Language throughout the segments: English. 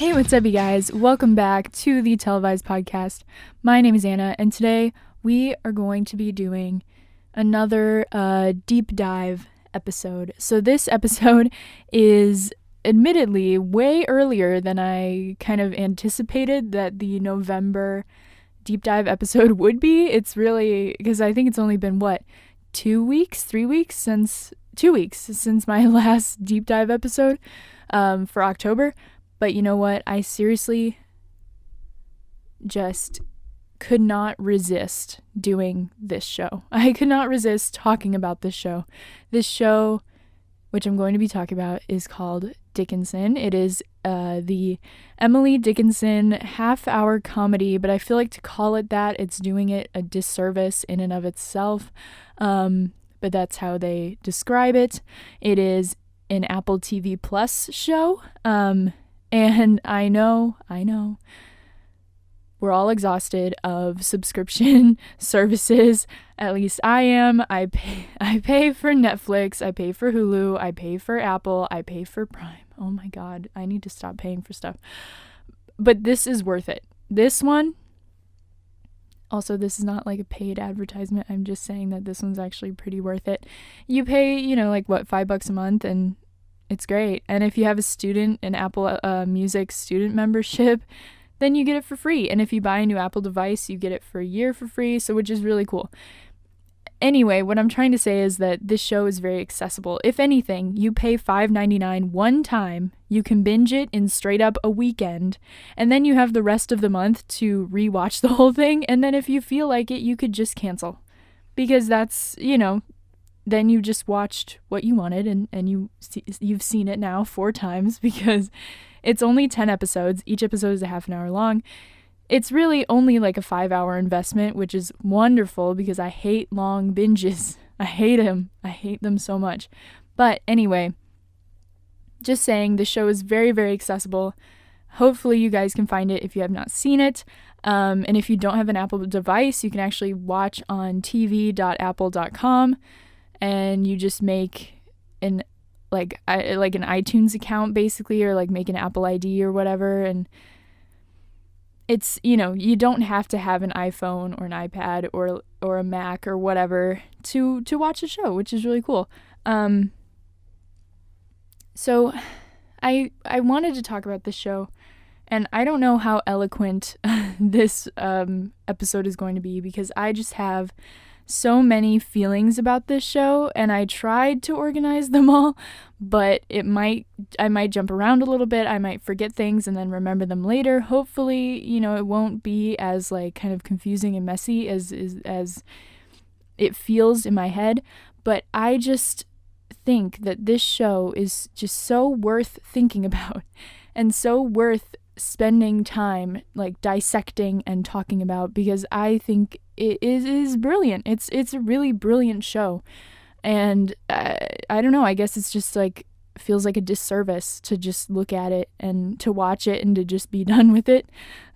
Hey, what's up, you guys? Welcome back to the Televised Podcast. My name is Anna, and today we are going to be doing another deep dive episode. So this episode is admittedly way earlier than I kind of anticipated that the November deep dive episode would be. It's really, because I think it's only been, 2 weeks since my last deep dive episode for October. But you know what? I seriously just could not resist doing this show. I could not resist talking about this show. This show, which I'm going to be talking about, is called Dickinson. It is the Emily Dickinson half-hour comedy, but I feel like to call it that, it's doing it a disservice in and of itself. But that's how they describe it. It is an Apple TV Plus show. And I know, we're all exhausted of subscription services. At least I am. I pay for Netflix, I pay for Hulu, I pay for Apple, I pay for Prime. Oh my God, I need to stop paying for stuff. But this is worth it. This one, also, this is not like a paid advertisement. I'm just saying that this one's actually pretty worth it. You pay, $5 a month, and it's great. And if you have an Apple Music student membership, then you get it for free. And if you buy a new Apple device, you get it for a year for free, so which is really cool. Anyway, what I'm trying to say is that this show is very accessible. If anything, you pay $5.99 one time, you can binge it in straight up a weekend, and then you have the rest of the month to rewatch the whole thing, and then if you feel like it, you could just cancel. Because that's, then you just watched what you wanted, and you've seen it now 4 times because it's only 10 episodes. Each episode is a half an hour long. It's really only like a 5-hour investment, which is wonderful because I hate long binges. I hate them. I hate them so much. But anyway, just saying, the show is very, very accessible. Hopefully you guys can find it if you have not seen it. And if you don't have an Apple device, you can actually watch on tv.apple.com. And you just make an iTunes account basically, or like make an Apple ID or whatever, and it's, you don't have to have an iPhone or an iPad or a Mac or whatever to watch the show, which is really cool. So I wanted to talk about this show, and I don't know how eloquent this episode is going to be because I just have so many feelings about this show, and I tried to organize them all, but I might jump around a little bit. I might forget things and then remember them later. Hopefully, it won't be as like kind of confusing and messy as it feels in my head, but I just think that this show is just so worth thinking about and so worth spending time like dissecting and talking about, because I think it is brilliant. It's a really brilliant show, and I don't know, I guess it's just like feels like a disservice to just look at it and to watch it and to just be done with it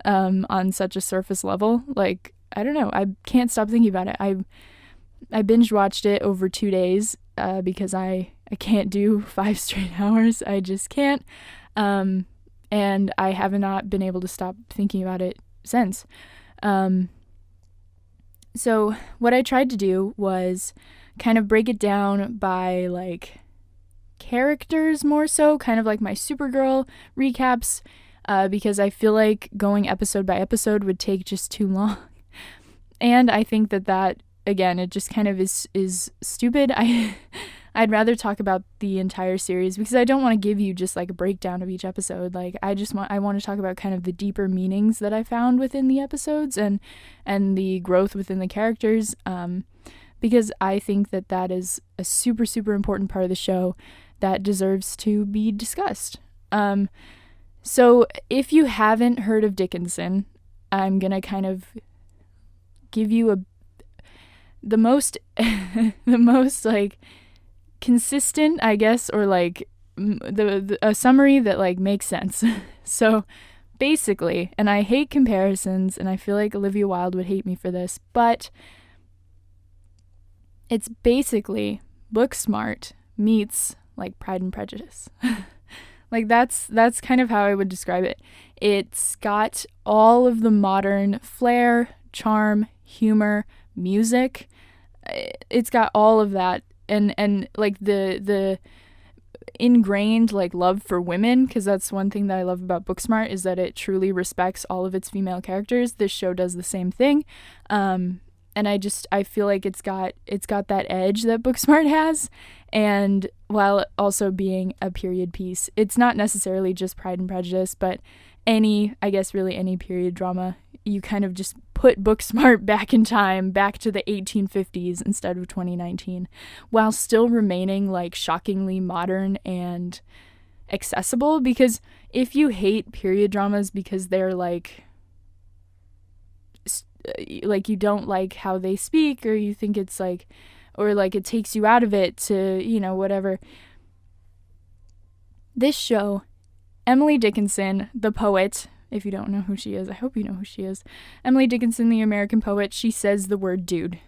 on such a surface level. Like, I don't know, I can't stop thinking about it. I binge watched it over 2 days because I can't do 5 straight hours. I just can't. And I have not been able to stop thinking about it since. So what I tried to do was kind of break it down by like characters more so, kind of like my Supergirl recaps, because I feel like going episode by episode would take just too long. And I think that again, it just kind of is stupid. I'd rather talk about the entire series because I don't want to give you just like a breakdown of each episode. Like I want to talk about kind of the deeper meanings that I found within the episodes and the growth within the characters, because I think that is a super, super important part of the show that deserves to be discussed. So if you haven't heard of Dickinson, I'm going to kind of give you the most like consistent, I guess, or like a summary that like makes sense. So basically, and I hate comparisons, and I feel like Olivia Wilde would hate me for this, but it's basically Booksmart meets like Pride and Prejudice. Like that's kind of how I would describe it. It's got all of the modern flair, charm, humor, music. It's got all of that, and like the ingrained like love for women, because that's one thing that I love about Booksmart, is that it truly respects all of its female characters. This show does the same thing. And I feel like it's got that edge that Booksmart has, and while also being a period piece, it's not necessarily just Pride and Prejudice, but any period drama. You kind of just put Booksmart back in time, back to the 1850s instead of 2019, while still remaining like shockingly modern and accessible. Because if you hate period dramas because they're like you don't like how they speak, or you think it's like, or like it takes you out of it to, whatever. This show, Emily Dickinson, the poet, if you don't know who she is, I hope you know who she is. Emily Dickinson, the American poet, she says the word dude.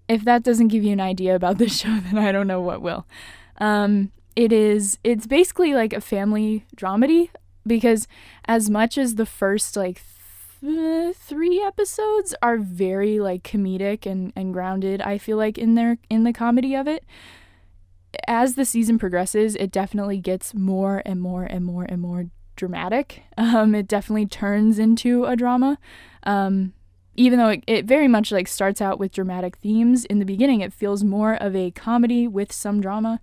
If that doesn't give you an idea about this show, then I don't know what will. It's basically like a family dramedy, because as much as the first like 3 episodes are very like comedic and grounded, I feel like in the comedy of it, as the season progresses, it definitely gets more and more and more and more dramatic. It definitely turns into a drama. Even though it very much like starts out with dramatic themes, in the beginning it feels more of a comedy with some drama,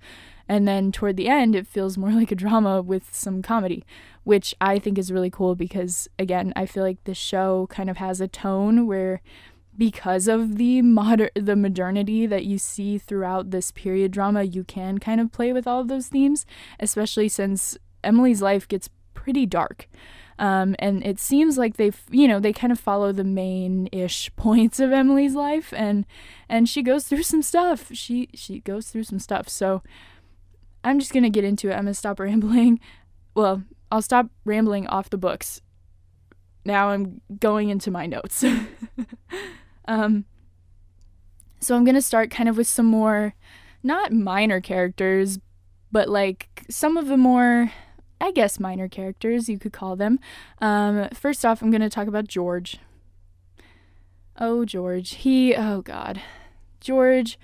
and then toward the end it feels more like a drama with some comedy, which I think is really cool, because again, I feel like this show kind of has a tone where, because of the modernity that you see throughout this period drama, you can kind of play with all of those themes, especially since Emily's life gets pretty dark. And it seems like they kind of follow the main-ish points of Emily's life, and she goes through some stuff. She goes through some stuff. So I'm just going to get into it. I'm going to stop rambling. Well, I'll stop rambling off the books. Now I'm going into my notes. So I'm going to start kind of with some more, not minor characters, but like some of the more, I guess, minor characters, you could call them. First off, I'm going to talk about George. Oh, George. Oh God. George,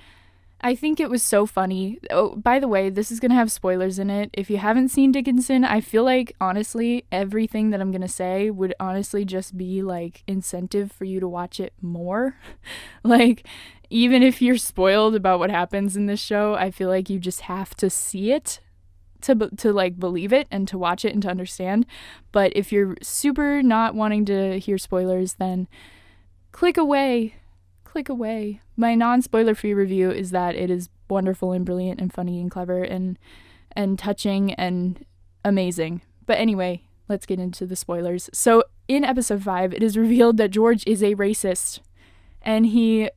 I think it was so funny. Oh, by the way, this is going to have spoilers in it. If you haven't seen Dickinson, I feel like, honestly, everything that I'm going to say would honestly just be, like, incentive for you to watch it more. Like, even if you're spoiled about what happens in this show, I feel like you just have to see it to like, believe it and to watch it and to understand. But if you're super not wanting to hear spoilers, then click away. My non-spoiler free review is that it is wonderful and brilliant and funny and clever and touching and amazing. But anyway, let's get into the spoilers. So in episode 5, it is revealed that George is a racist. And he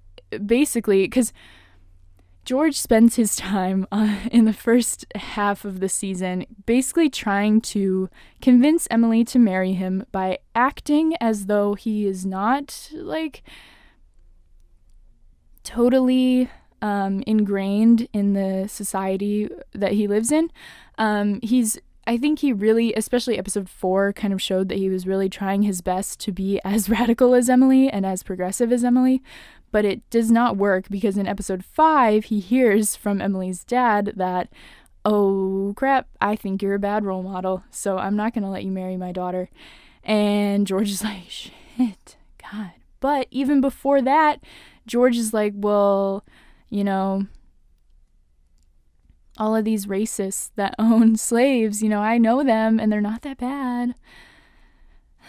basically, because George spends his time in the first half of the season basically trying to convince Emily to marry him by acting as though he is not, like, totally ingrained in the society that he lives in. I think he really, especially episode 4, kind of showed that he was really trying his best to be as radical as Emily and as progressive as Emily, but it does not work, because in episode 5, he hears from Emily's dad that, oh crap, I think you're a bad role model, so I'm not going to let you marry my daughter. And George is like, shit, God. But even before that, George is like, well, all of these racists that own slaves, I know them and they're not that bad.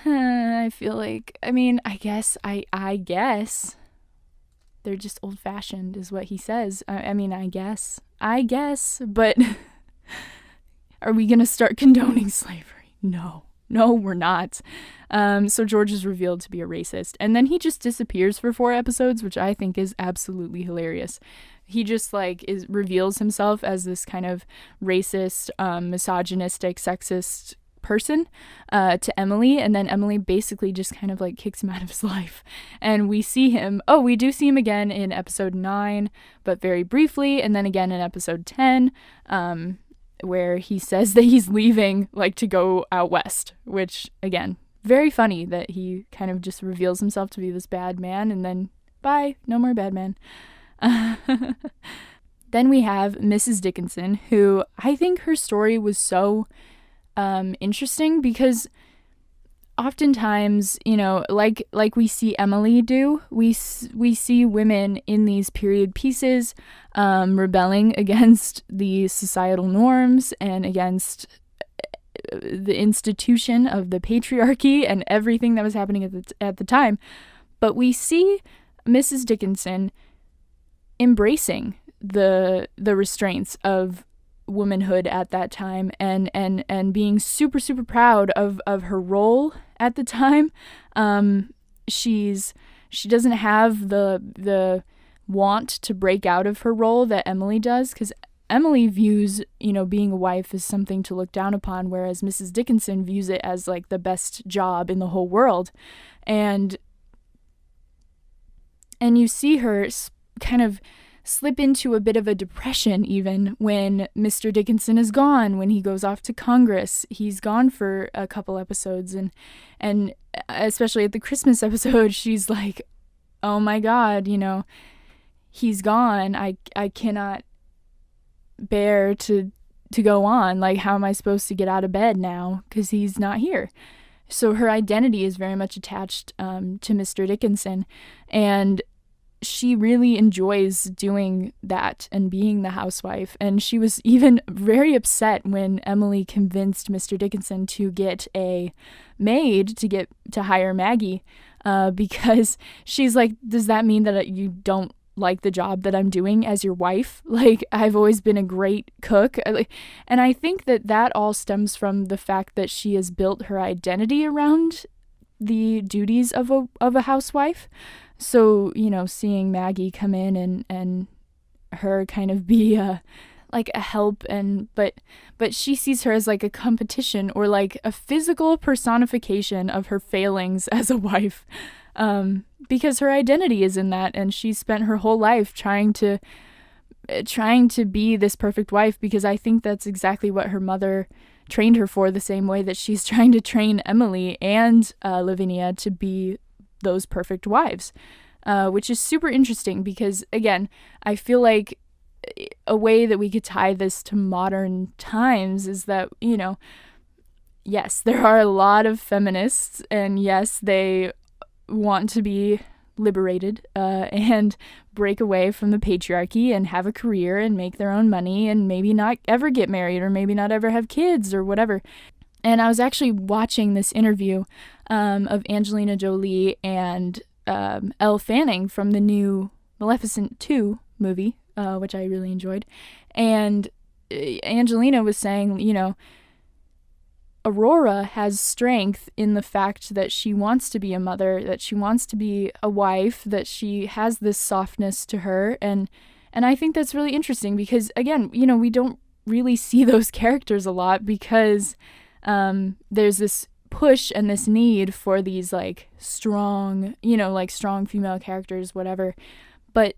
I feel like, I guess they're just old-fashioned is what he says. I guess, but are we going to start condoning slavery? No, we're not. So George is revealed to be a racist, and then he just disappears for 4 episodes, which I think is absolutely hilarious. He just reveals himself as this kind of racist, misogynistic, sexist person to Emily, and then Emily basically just kind of kicks him out of his life. And we see him, we do see him again in episode 9, but very briefly, and then again in episode 10. where he says that he's leaving, like, to go out west, which, again, very funny that he kind of just reveals himself to be this bad man and then, bye, no more bad man. Then we have Mrs. Dickinson, who I think her story was so interesting because oftentimes, you know, like we see Emily do, we see women in these period pieces rebelling against the societal norms and against the institution of the patriarchy and everything that was happening at the time. But we see Mrs. Dickinson embracing the restraints of womanhood at that time and being super, super proud of her role at the time. She doesn't have the want to break out of her role that Emily does, because Emily views, you know, being a wife as something to look down upon, whereas Mrs. Dickinson views it as like the best job in the whole world. And you see her kind of slip into a bit of a depression even when Mr. Dickinson is gone, when he goes off to Congress. He's gone for a couple episodes, and especially at the Christmas episode, she's like, oh my God, you know, he's gone. I cannot bear to go on. Like, how am I supposed to get out of bed now because he's not here? So her identity is very much attached to Mr. Dickinson, and she really enjoys doing that and being the housewife. And she was even very upset when Emily convinced Mr. Dickinson to get a maid to hire Maggie, because she's like, does that mean that you don't like the job that I'm doing as your wife? Like, I've always been a great cook. And I think that all stems from the fact that she has built her identity around the duties of a housewife. So, you know, seeing Maggie come in and her kind of be like a help, but she sees her as like a competition or like a physical personification of her failings as a wife, because her identity is in that, and she spent her whole life trying to be this perfect wife, because I think that's exactly what her mother trained her for, the same way that she's trying to train Emily and Lavinia to be those perfect wives, which is super interesting because, again, I feel like a way that we could tie this to modern times is that, you know, yes, there are a lot of feminists, and yes, they want to be liberated and break away from the patriarchy and have a career and make their own money and maybe not ever get married or maybe not ever have kids or whatever. And I was actually watching this interview of Angelina Jolie and Elle Fanning from the new Maleficent 2 movie, which I really enjoyed. And Angelina was saying, you know, Aurora has strength in the fact that she wants to be a mother, that she wants to be a wife, that she has this softness to her. And I think that's really interesting because, again, you know, we don't really see those characters a lot because there's this push and this need for these like strong, you know, like strong female characters, whatever. But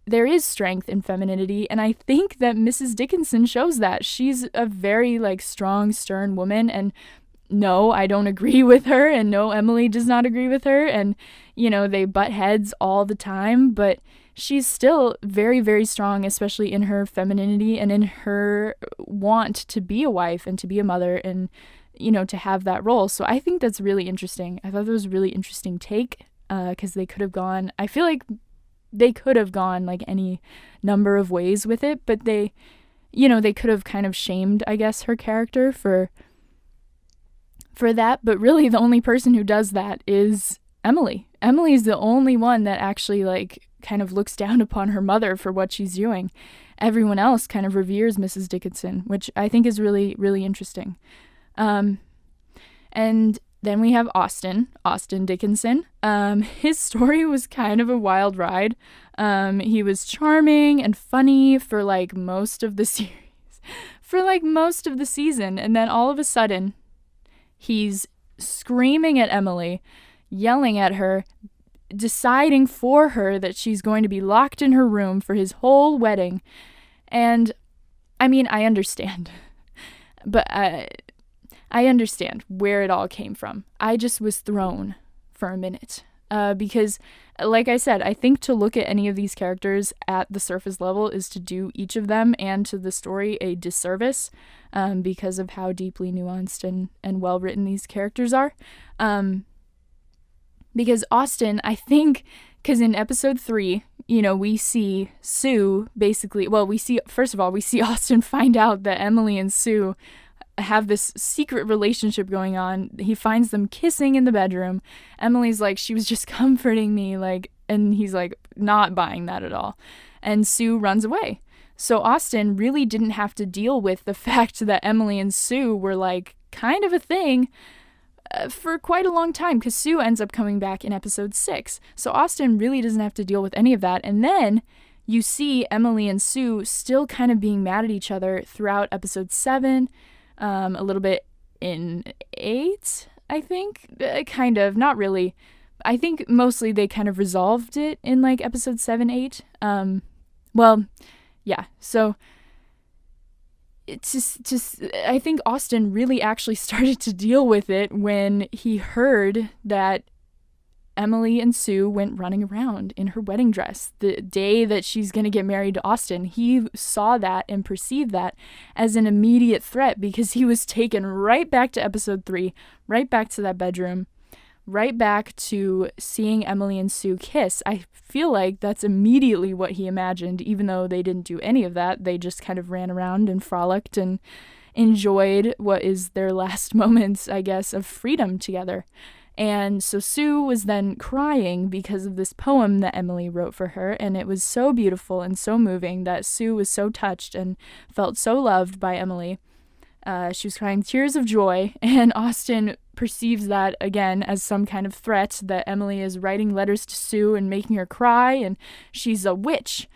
there is strength in femininity, and I think that Mrs. Dickinson shows that. She's a very like strong, stern woman, and no, I don't agree with her, and no, Emily does not agree with her, and you know, they butt heads all the time, but she's still very, very strong, especially in her femininity and in her want to be a wife and to be a mother and, you know, to have that role. So I think that's really interesting. I thought that was a really interesting take, because they could have gone, I feel like they could have gone like any number of ways with it, but they, you know, they could have kind of shamed, I guess, her character for that. But really the only person who does that is Emily. Emily's the only one that actually like kind of looks down upon her mother for what she's doing. Everyone else kind of reveres Mrs. Dickinson, which I think is really, really interesting. And then we have Austin Dickinson. His story was kind of a wild ride. He was charming and funny for like most of the series, for like most of the season. And then all of a sudden, he's screaming at Emily, yelling at her, deciding for her that she's going to be locked in her room for his whole wedding. And I mean, I understand. But I understand where it all came from. I just was thrown for a minute. Because, like I said, I think to look at any of these characters at the surface level is to do each of them and to the story a disservice, because of how deeply nuanced and well-written these characters are. Because Austen, I think, because in episode 3, we see Sue basically, first of all, we see Austen find out that Emily and Sue have this secret relationship going on. He finds them kissing in the bedroom. Emily's like, she was just comforting me, and he's like, not buying that at all. And Sue runs away. So Austen really didn't have to deal with the fact that Emily and Sue were like kind of a thing for quite a long time, because Sue ends up coming back in episode 6. So Austen really doesn't have to deal with any of that. And then you see Emily and Sue still kind of being mad at each other throughout episode 7, a little bit in 8, I think. Kind of, not really. I think mostly they kind of resolved it in like episode 7, 8. Yeah, so it's just I think Austen really actually started to deal with it when he heard that Emily and Sue went running around in her wedding dress the day that she's going to get married to Austen. He saw that and perceived that as an immediate threat, because he was taken right back to episode 3, right back to that bedroom, right back to seeing Emily and Sue kiss. I feel like that's immediately what he imagined, even though they didn't do any of that. They just kind of ran around and frolicked and enjoyed what is their last moments, I guess, of freedom together. And so Sue was then crying because of this poem that Emily wrote for her, and it was so beautiful and so moving that Sue was so touched and felt so loved by Emily. She was crying tears of joy, and Austen perceives that again as some kind of threat, that Emily is writing letters to Sue and making her cry, and she's a witch.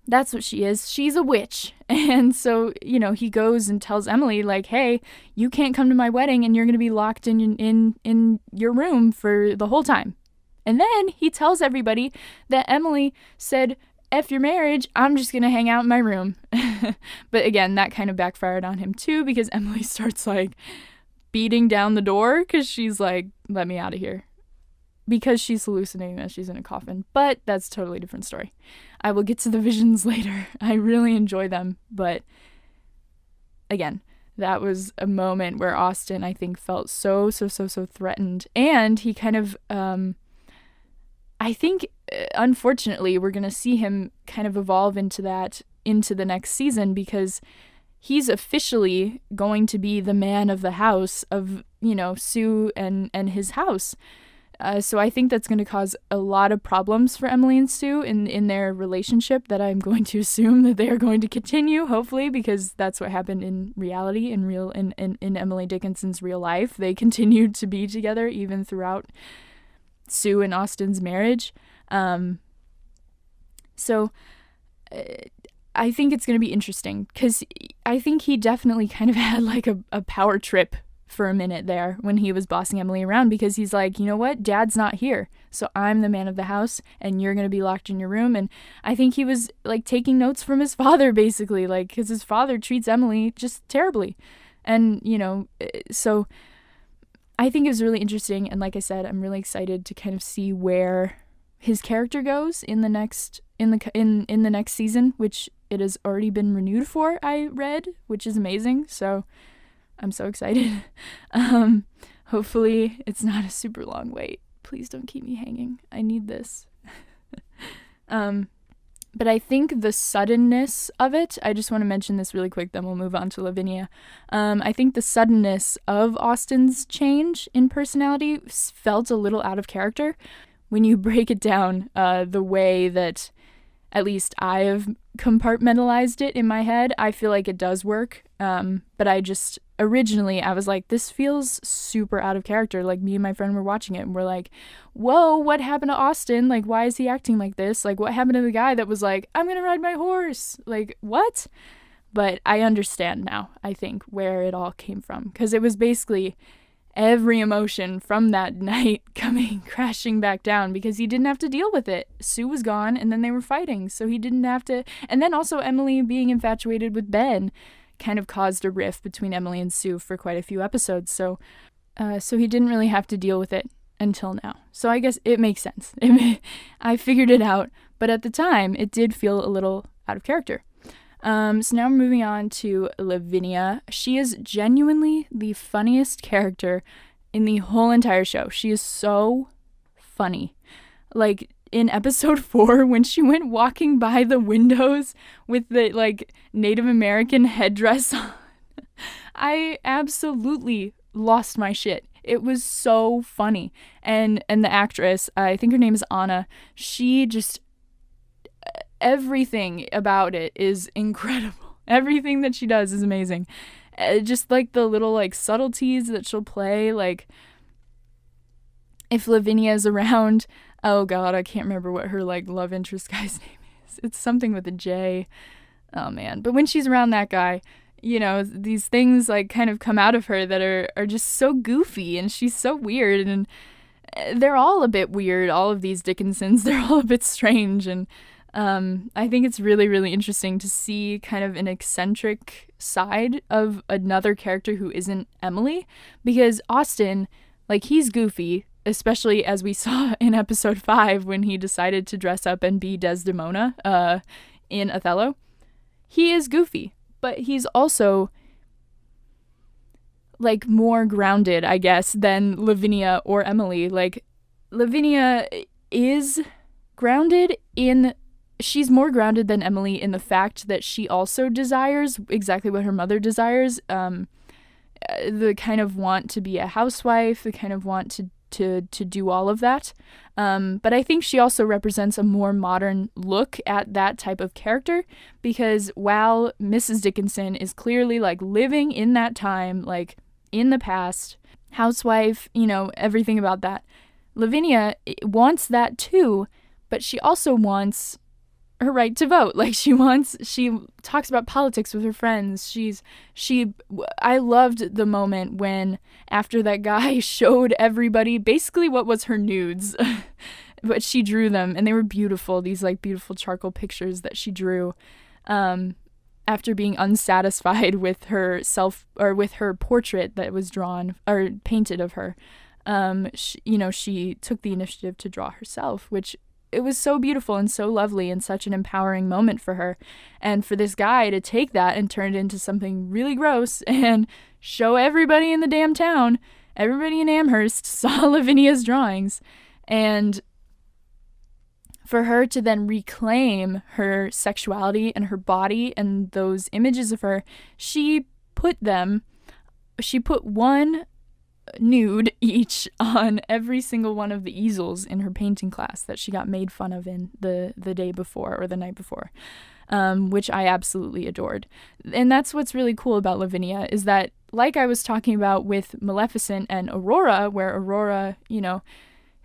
That's what she is. She's a witch. And so, he goes and tells Emily, like, hey, you can't come to my wedding and you're going to be locked in your room for the whole time. And then he tells everybody that Emily said, F your marriage, I'm just going to hang out in my room. But again, that kind of backfired on him too, because Emily starts like beating down the door because she's like, let me out of here. Because she's hallucinating that she's in a coffin. But that's a totally different story. I will get to the visions later. I really enjoy them. But again, that was a moment where Austen, I think, felt so threatened. And he kind of, I think, unfortunately, we're going to see him kind of evolve into the next season, because he's officially going to be the man of the house of, Sue and his house. So I think that's going to cause a lot of problems for Emily and Sue in their relationship that I'm going to assume that they are going to continue, hopefully, because that's what happened in reality, in Emily Dickinson's real life. They continued to be together even throughout Sue and Austen's marriage. So I think it's going to be interesting, because I think he definitely kind of had like a power trip for a minute there when he was bossing Emily around, because he's like, you know what, Dad's not here, so I'm the man of the house and you're going to be locked in your room. And I think he was like taking notes from his father, basically, like, because his father treats Emily just terribly. And so I think it was really interesting, and like I said, I'm really excited to kind of see where his character goes in the next season, which it has already been renewed for, I read, which is amazing. So I'm so excited. Hopefully it's not a super long wait. Please don't keep me hanging. I need this. But I think the suddenness of it, I just want to mention this really quick, then we'll move on to Lavinia. I think the suddenness of Austen's change in personality felt a little out of character. When you break it down, the way that at least I have compartmentalized it in my head, I feel like it does work. But originally I was like, this feels super out of character. Like, me and my friend were watching it and we're like, whoa, what happened to Austen? Like, why is he acting like this? Like, what happened to the guy that was like, I'm gonna ride my horse? Like, what? But I understand now, I think, where it all came from, because it was basically every emotion from that night coming crashing back down, because he didn't have to deal with it. Sue was gone and then they were fighting, so he didn't have to. And then also Emily being infatuated with Ben kind of caused a rift between Emily and Sue for quite a few episodes. So he didn't really have to deal with it until now. So I guess it makes sense. I figured it out, but at the time it did feel a little out of character. So now we're moving on to Lavinia. She is genuinely the funniest character in the whole entire show. She is so funny. Like in episode 4, when she went walking by the windows with the like Native American headdress on, I absolutely lost my shit. It was so funny. And the actress, I think her name is Anna, she just, everything about it is incredible. Everything that she does is amazing. Just like the little like subtleties that she'll play, like if Lavinia is around, oh god, I can't remember what her like love interest guy's name is. It's something with a J. Oh man. But when she's around that guy, you know, these things like kind of come out of her that are just so goofy, and she's so weird, and they're all a bit weird, all of these Dickinsons. They're all a bit strange, and I think it's really, really interesting to see kind of an eccentric side of another character who isn't Emily, because Austin, like, he's goofy, especially as we saw in episode 5 when he decided to dress up and be Desdemona in Othello. He is goofy, but he's also like more grounded, I guess, than Lavinia or Emily. Like, Lavinia is grounded in, she's more grounded than Emily in the fact that she also desires exactly what her mother desires, the kind of want to be a housewife, the kind of want to do all of that. But I think she also represents a more modern look at that type of character, because while Mrs. Dickinson is clearly like living in that time, like in the past, housewife, you know, everything about that, Lavinia wants that too, but she also wants her right to vote. Like, she talks about politics with her friends. I loved the moment when, after that guy showed everybody basically what was her nudes, but she drew them, and they were beautiful, these like beautiful charcoal pictures that she drew, after being unsatisfied with with her portrait that was drawn or painted of her. She took the initiative to draw herself, which it was so beautiful and so lovely and such an empowering moment for her. And for this guy to take that and turn it into something really gross and show everybody in the damn town, everybody in Amherst saw Lavinia's drawings. And for her to then reclaim her sexuality and her body and those images of her, she put one nude each on every single one of the easels in her painting class that she got made fun of in the day before or the night before, which I absolutely adored. And that's what's really cool about Lavinia, is that, like I was talking about with Maleficent and Aurora, where Aurora, you know,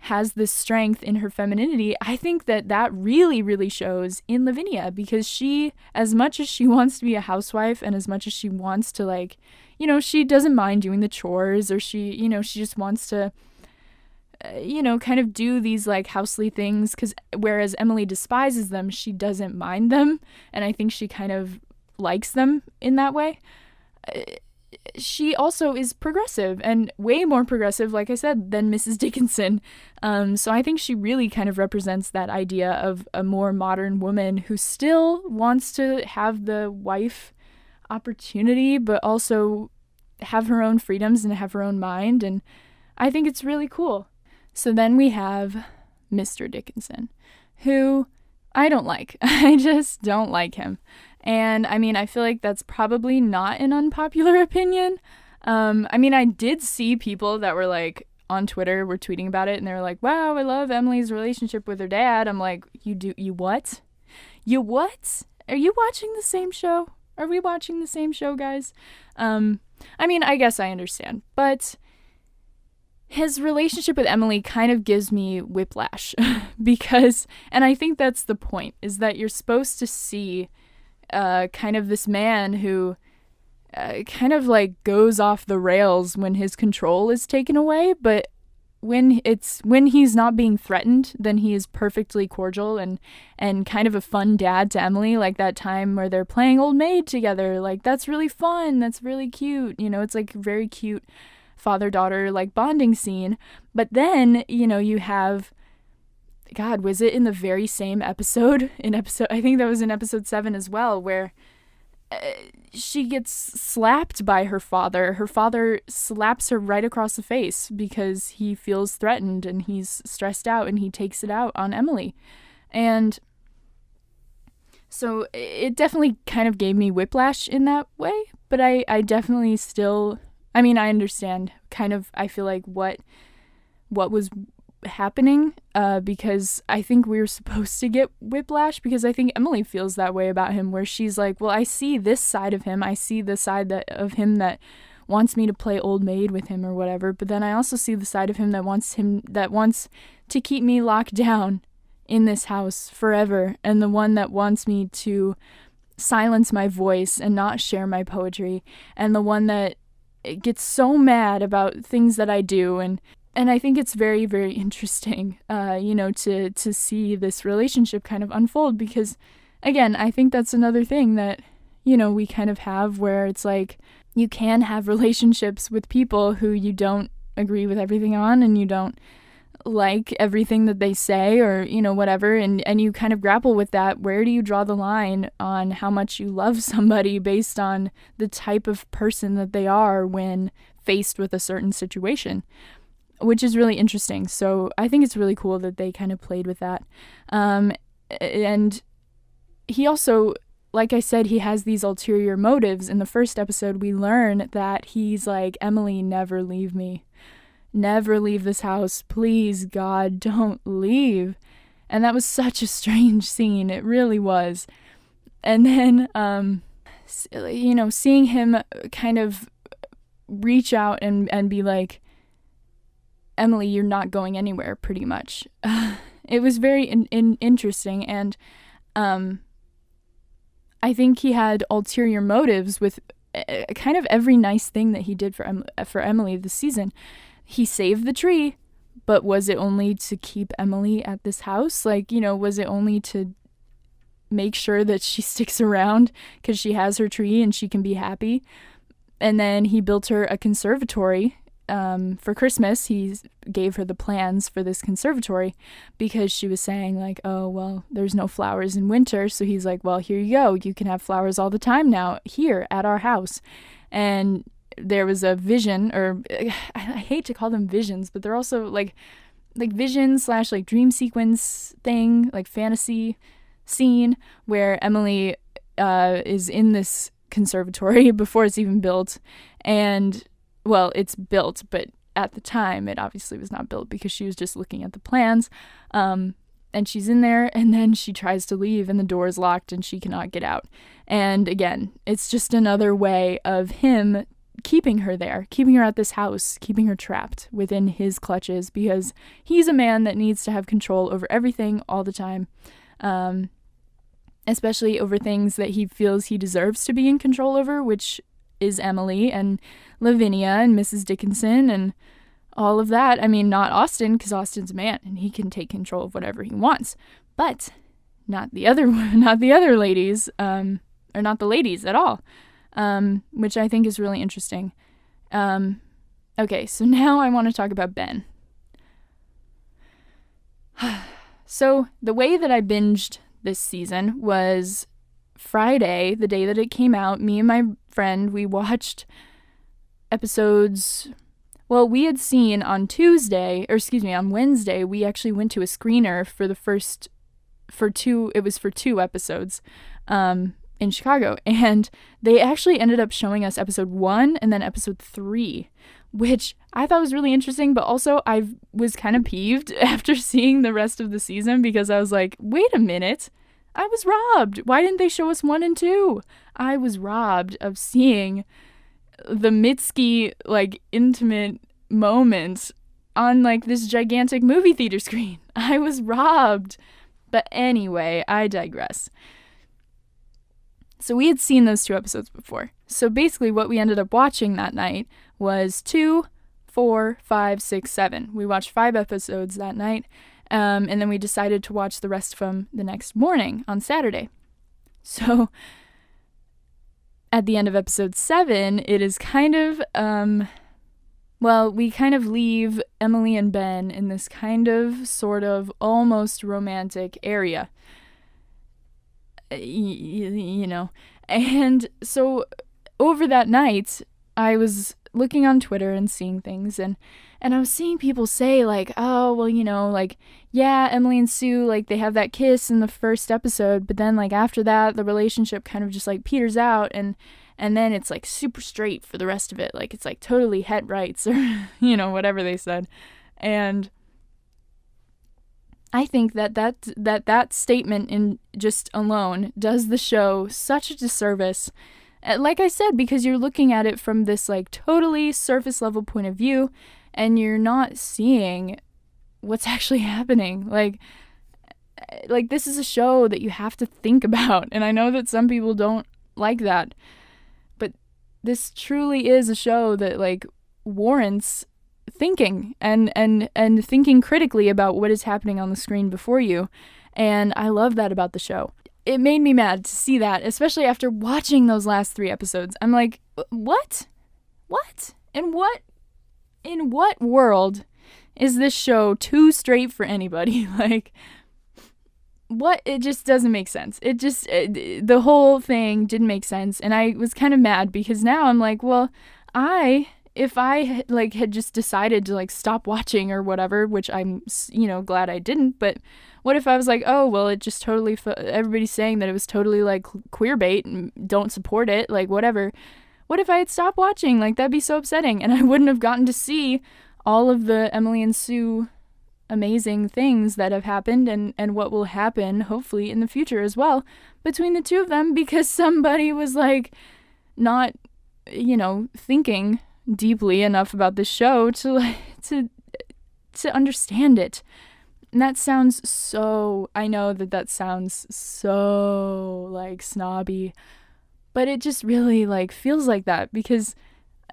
has this strength in her femininity, I think that really, really shows in Lavinia, because she, as much as she wants to be a housewife and as much as she wants to, like, you know, she doesn't mind doing the chores, or she just wants to, kind of do these like housely things, because whereas Emily despises them, she doesn't mind them, and I think she kind of likes them in that way. She also is progressive, and way more progressive, like I said, than Mrs. Dickinson. So I think she really kind of represents that idea of a more modern woman who still wants to have the wife opportunity, but also have her own freedoms and have her own mind. And I think it's really cool. So then we have Mr. Dickinson, who I don't like. I just don't like him. And I mean, I feel like that's probably not an unpopular opinion. I did see people that were like on Twitter were tweeting about it, and they were like, wow, I love Emily's relationship with her dad. I'm like, you what? You what? Are you watching the same show? Are we watching the same show, guys? I guess I understand, but his relationship with Emily kind of gives me whiplash because, and I think that's the point, is that you're supposed to see kind of this man who kind of like goes off the rails when his control is taken away, but when he's not being threatened, then he is perfectly cordial and kind of a fun dad to Emily, like that time where they're playing Old Maid together. Like, that's really fun. That's really cute. You know, it's like very cute father-daughter like bonding scene. But then, you know, you have, God, was it in the very same episode? I think that was in episode 7 as well, where she gets slapped by her father. Her father slaps her right across the face because he feels threatened and he's stressed out, and he takes it out on Emily. And so it definitely kind of gave me whiplash in that way, but I definitely still, I mean, I understand kind of, I feel like what was happening, because I think we were supposed to get whiplash, because I think Emily feels that way about him, where she's like, well, I see this side of him, I see the side of him that wants me to play Old Maid with him or whatever, but then I also see the side of him that wants to keep me locked down in this house forever, and the one that wants me to silence my voice and not share my poetry, and the one that gets so mad about things that I do. And I think it's very, very interesting, you know, to see this relationship kind of unfold, because, again, I think that's another thing that, you know, we kind of have, where it's like you can have relationships with people who you don't agree with everything on, and you don't like everything that they say, or, you know, whatever, and you kind of grapple with that. Where do you draw the line on how much you love somebody based on the type of person that they are when faced with a certain situation? Which is really interesting. So I think it's really cool that they kind of played with that. And he also, like I said, he has these ulterior motives. In the first episode, we learn that he's like, Emily, never leave me. Never leave this house. Please, God, don't leave. And that was such a strange scene. It really was. And then, you know, seeing him kind of reach out and be like, Emily, you're not going anywhere, pretty much. It was very interesting, and I think he had ulterior motives with kind of every nice thing that he did for Emily this season. He saved the tree, but was it only to keep Emily at this house? Like, you know, was it only to make sure that she sticks around because she has her tree and she can be happy? And then he built her a conservatory. For Christmas, he gave her the plans for this conservatory because she was saying, like, oh, well, there's no flowers in winter. So he's like, well, here you go. You can have flowers all the time now here at our house. And there was a vision, or I hate to call them visions, but they're also like vision / like dream sequence thing, like fantasy scene where Emily is in this conservatory before it's even built. And well, it's built, but at the time it obviously was not built because she was just looking at the plans. And she's in there, and then she tries to leave and the door is locked and she cannot get out. And again, it's just another way of him keeping her there, keeping her at this house, keeping her trapped within his clutches, because he's a man that needs to have control over everything all the time. Especially over things that he feels he deserves to be in control over, which is Emily and Lavinia and Mrs. Dickinson and all of that. I mean, not Austin, because Austin's a man and he can take control of whatever he wants, but not the other ladies, or not the ladies at all, which I think is really interesting. Okay, so now I want to talk about Ben. So the way that I binged this season was Friday, the day that it came out. Me and my friend, we watched episodes. Well, we had seen on Wednesday, we actually went to a screener for two episodes in Chicago, and they actually ended up showing us episode 1 and then episode 3, which I thought was really interesting, but also I was kind of peeved after seeing the rest of the season, because I was like, wait a minute, I was robbed. Why didn't they show us 1 and 2? I was robbed of seeing the Mitski, like, intimate moment on, like, this gigantic movie theater screen. I was robbed. But anyway, I digress. So we had seen those 2 episodes before. So basically what we ended up watching that night was 2, 4, 5, 6, 7. We watched 5 episodes that night, and then we decided to watch the rest of them the next morning on Saturday. So at the end of episode 7, it is kind of, we kind of leave Emily and Ben in this kind of, sort of, almost romantic area. You know. And so over that night, I was looking on Twitter and seeing things, and I was seeing people say, like, oh, well, you know, like, yeah, Emily and Sue, like, they have that kiss in the first episode, but then, like, after that, the relationship kind of just, like, peters out, and then it's, like, super straight for the rest of it. Like, it's, like, totally het rights, or, you know, whatever they said. And I think that statement in just alone does the show such a disservice. Like I said, because you're looking at it from this, like, totally surface level point of view, and you're not seeing what's actually happening. Like this is a show that you have to think about, and I know that some people don't like that, but this truly is a show that, like, warrants thinking and thinking critically about what is happening on the screen before you. And I love that about the show. It made me mad to see that, especially after watching those last 3 episodes. I'm like, what? In what world is this show too straight for anybody? Like, what? It just doesn't make sense. The whole thing didn't make sense. And I was kind of mad because now I'm like, well, if I like had just decided to, like, stop watching or whatever, which I'm, you know, glad I didn't, but what if I was like, oh, well, it just totally, everybody's saying that it was totally, like, queer bait and don't support it, like, whatever. What if I had stopped watching? Like, that'd be so upsetting, and I wouldn't have gotten to see all of the Emily and Sue amazing things that have happened and what will happen, hopefully, in the future as well, between the two of them, because somebody was, like, not, you know, thinking deeply enough about this show to understand it. And that sounds so, I know that sounds so, like, snobby, but it just really, like, feels like that, because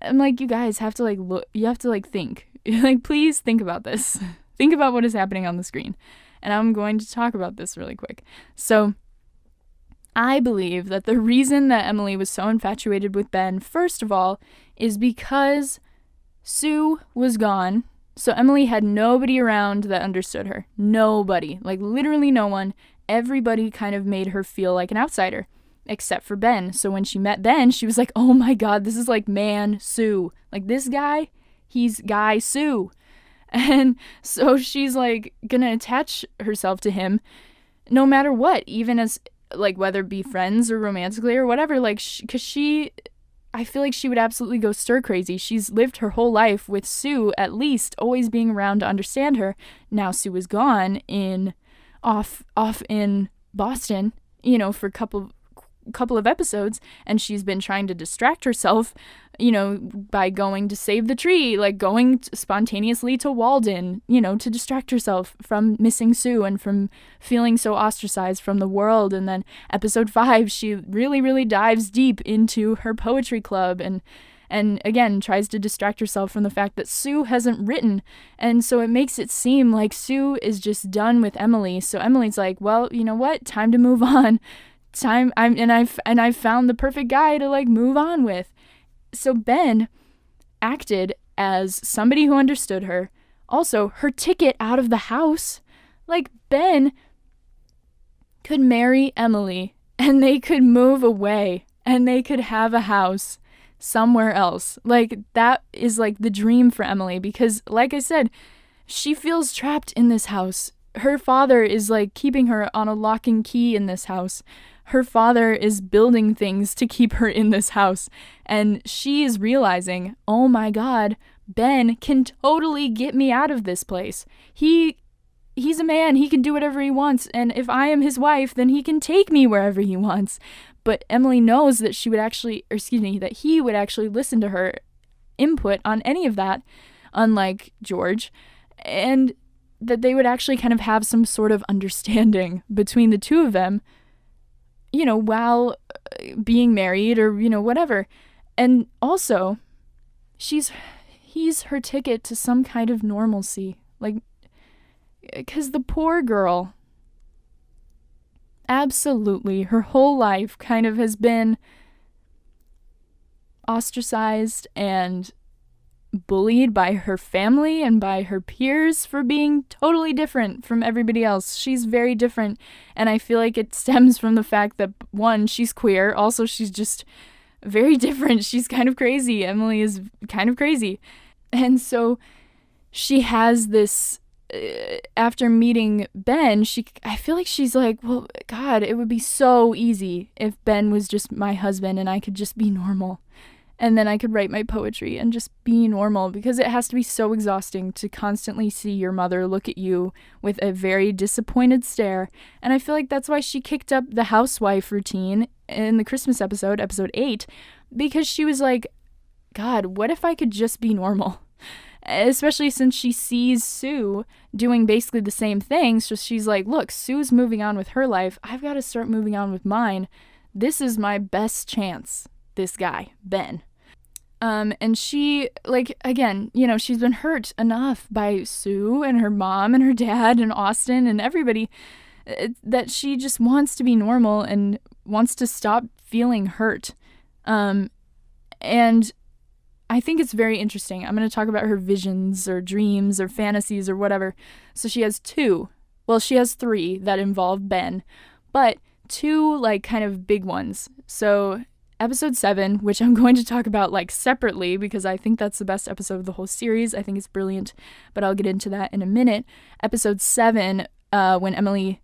I'm like, you guys have to, like, look, you have to, like, think, like, please think about this. Think about what is happening on the screen. And I'm going to talk about this really quick. So I believe that the reason that Emily was so infatuated with Ben, first of all, is because Sue was gone. So Emily had nobody around that understood her. Nobody. Like, literally no one. Everybody kind of made her feel like an outsider, except for Ben. So when she met Ben, she was like, oh my God, this is like man Sue. Like, this guy, he's guy Sue. And so she's, like, gonna attach herself to him no matter what, even as, like, whether it be friends or romantically or whatever, like, because I feel like she would absolutely go stir crazy. She's lived her whole life with Sue, at least, always being around to understand her. Now Sue is gone off in Boston, you know, for a couple of episodes, and she's been trying to distract herself, you know, by going to save the tree, like going spontaneously to Walden, you know, to distract herself from missing Sue and from feeling so ostracized from the world. And then episode 5, she really, really dives deep into her poetry club and again tries to distract herself from the fact that Sue hasn't written. And so it makes it seem like Sue is just done with Emily. So Emily's like, well, you know what? Time to move on. I've found the perfect guy to, like, move on with. So Ben acted as somebody who understood her. Also, her ticket out of the house. Like, Ben could marry Emily and they could move away and they could have a house somewhere else. Like, that is, like, the dream for Emily, because, like I said, she feels trapped in this house. Her father is, like, keeping her on a lock and key in this house. Her father is building things to keep her in this house. And she is realizing, oh my God, Ben can totally get me out of this place. He's a man. He can do whatever he wants. And if I am his wife, then he can take me wherever he wants. But Emily knows that that he would actually listen to her input on any of that, unlike George. And that they would actually kind of have some sort of understanding between the two of them, you know, while being married or, you know, whatever. And also, he's he's her ticket to some kind of normalcy. Like, because the poor girl, absolutely, her whole life kind of has been ostracized and bullied by her family and by her peers for being totally different from everybody else. She's very different, and I feel like it stems from the fact that, one, she's queer, also she's just very different. She's kind of crazy. Emily is kind of crazy. And so she has this, after meeting Ben, I feel like she's like, well, God, it would be so easy if Ben was just my husband and I could just be normal. And then I could write my poetry and just be normal, because it has to be so exhausting to constantly see your mother look at you with a very disappointed stare. And I feel like that's why she kicked up the housewife routine in the Christmas episode, episode 8, because she was like, God, what if I could just be normal? Especially since she sees Sue doing basically the same thing. So she's like, look, Sue's moving on with her life. I've got to start moving on with mine. This is my best chance. This guy, Ben. And she, like, again, you know, she's been hurt enough by Sue and her mom and her dad and Austin and everybody that she just wants to be normal and wants to stop feeling hurt. And I think it's very interesting. I'm going to talk about her visions or dreams or fantasies or whatever. So she has she has 3 that involve Ben, but 2, like, kind of big ones. So episode 7, which I'm going to talk about, like, separately, because I think that's the best episode of the whole series. I think it's brilliant, but I'll get into that in a minute. Episode 7, when Emily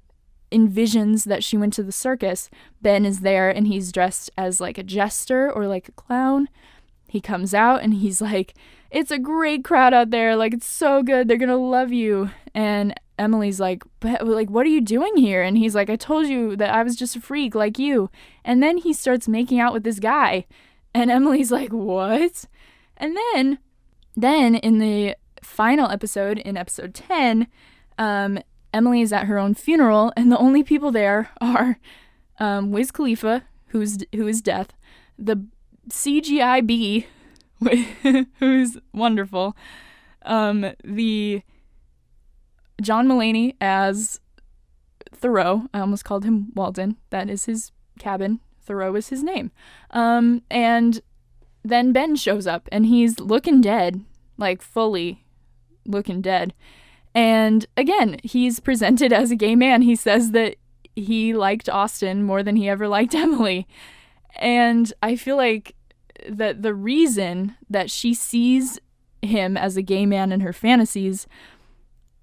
envisions that she went to the circus, Ben is there and he's dressed as, like, a jester or, like, a clown. He comes out and he's like, it's a great crowd out there. Like, it's so good. They're gonna love you. And Emily's like, but, like, what are you doing here? And he's like, I told you that I was just a freak like you. And then he starts making out with this guy. And Emily's like, what? And then in the final episode, in episode 10, Emily is at her own funeral, and the only people there are Wiz Khalifa, who is death, the CGI bee, who's wonderful, the John Mulaney as Thoreau. I almost called him Walden. That is his cabin. Thoreau is his name. And then Ben shows up, and he's looking dead, like fully looking dead. And again, he's presented as a gay man. He says that he liked Austin more than he ever liked Emily. And I feel like that the reason that she sees him as a gay man in her fantasies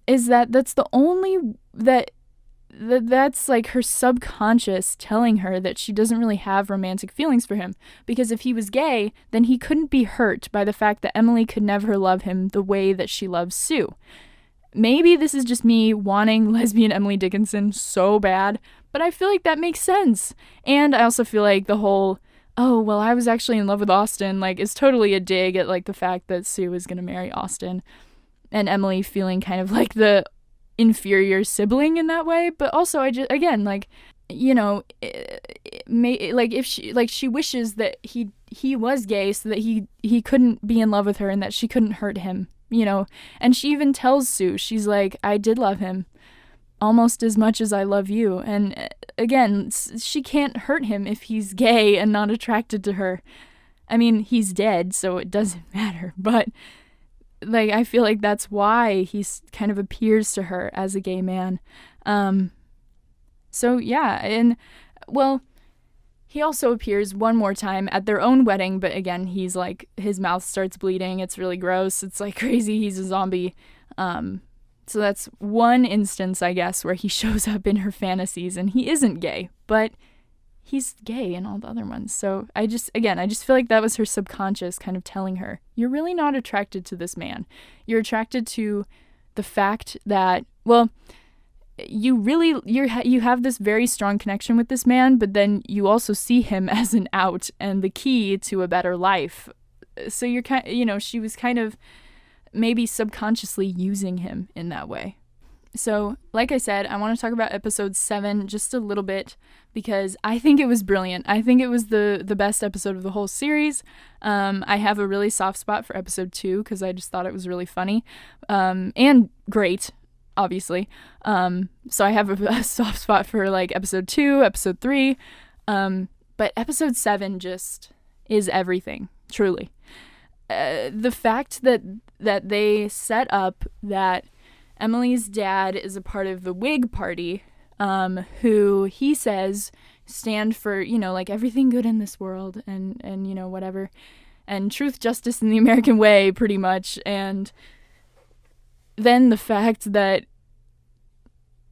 is that that's the only that's like her subconscious telling her that she doesn't really have romantic feelings for him. Because if he was gay, then he couldn't be hurt by the fact that Emily could never love him the way that she loves Sue. Maybe this is just me wanting lesbian Emily Dickinson so bad, but I feel like that makes sense. And I also feel like the whole, oh, well, I was actually in love with Austin, like, is totally a dig at, like, the fact that Sue is going to marry Austin. And Emily feeling kind of like the inferior sibling in that way. But also, I just, again, like, you know, like, if she, like, she wishes that he was gay so that he couldn't be in love with her and that she couldn't hurt him. You know, and she even tells Sue, she's like, I did love him almost as much as I love you. And again, she can't hurt him if he's gay and not attracted to her. I mean, he's dead, so it doesn't matter. But, like, I feel like that's why he kind of appears to her as a gay man. So, yeah. And, well, he also appears one more time at their own wedding, but again, he's like, his mouth starts bleeding. It's really gross. It's like crazy. He's a zombie. So that's one instance, I guess, where he shows up in her fantasies, and he isn't gay, but he's gay in all the other ones. So I just feel like that was her subconscious kind of telling her, you're really not attracted to this man. You're attracted to the fact that, well, you have this very strong connection with this man, but then you also see him as an out and the key to a better life. So you're kind, you know, she was kind of maybe subconsciously using him in that way. So, like I said, I want to talk about episode 7 just a little bit because I think it was brilliant. I think it was the best episode of the whole series. I have a really soft spot for episode 2 because I just thought it was really funny and great, obviously. So I have a soft spot for like episode 2, episode 3. But episode 7 just is everything, truly. The fact that they set up that Emily's dad is a part of the Whig Party, who he says stand for, like everything good in this world and whatever, and truth, justice, and the American way, pretty much. And then the fact that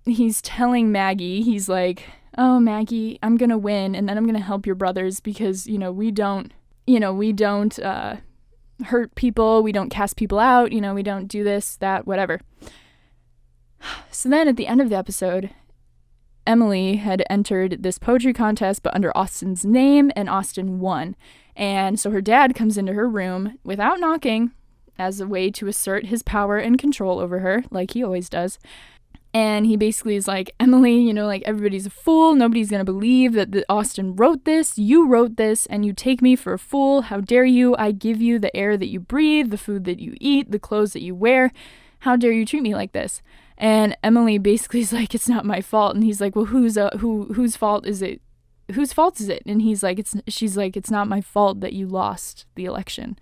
he's telling Maggie, he's like, oh, Maggie, I'm going to win, and then I'm going to help your brothers because, we don't hurt people, we don't cast people out, we don't do this, that, whatever. So then at the end of the episode, Emily had entered this poetry contest, but under Austin's name, and Austin won. And so her dad comes into her room without knocking as a way to assert his power and control over her, like he always does. And he basically is like, Emily, everybody's a fool. Nobody's going to believe that Austin wrote this. You wrote this, and you take me for a fool. How dare you? I give you the air that you breathe, the food that you eat, the clothes that you wear. How dare you treat me like this? And Emily basically is like, it's not my fault. And he's like, well, whose fault is it? Whose fault is it? And she's like, it's not my fault that you lost the election.